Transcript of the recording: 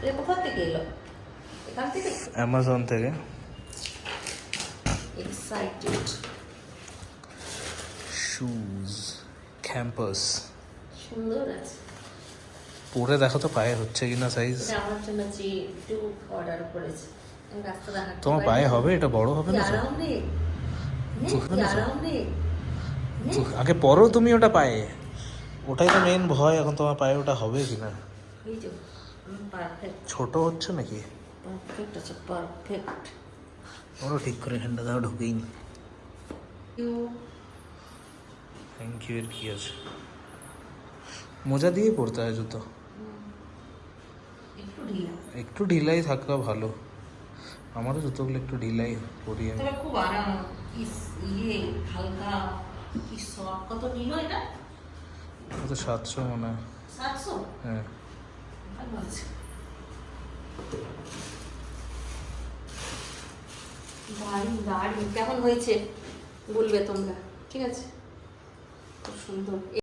এটা কোথা থেকে এলো? এখান থেকে? অ্যামাজন থেকে। এক্সাইটেড। Shoes campus. সুন্দর আছে। পরে দেখো তো পায়ে হচ্ছে কিনা সাইজ। এটা আমার জন্য যে একটু অর্ডার করেছে। আমি রাস্তা দেখাচ্ছি। তোমার পায়ে হবে? এটা বড় হবে না তো? আরাম রে। আরাম রে। আগে পরো তুমি ওটা পায়ে, ওটাই তো মেন ভয় এখন তোমার পায়ে ওটা হবে কিনা। এই যে পারফেক্ট। ছোট হচ্ছে নাকি? পারফেক্ট আছে, পারফেক্ট। ওরও ঠিক করে এখানটা দাও ঢুকেই নি। ইউ থ্যাংক ইউ এর কি আছে? মোজা দিয়ে পড়তে হয় জুতো। একটু ঢিলা। একটু ঢিলাই থাকা ভালো। আমারও জুতোগুলো একটু ঢিলাই পরি আমি। তবে খুব আরাম। ইয়ে হালকা কি সফট। কত নিল এটা? তো 700 মনে হয়। 700? হ্যাঁ। ভালো আছে। দারুণ দারুণ। কেমন হয়েছে বলবে তোমরা, ঠিক আছে? খুব সুন্দর।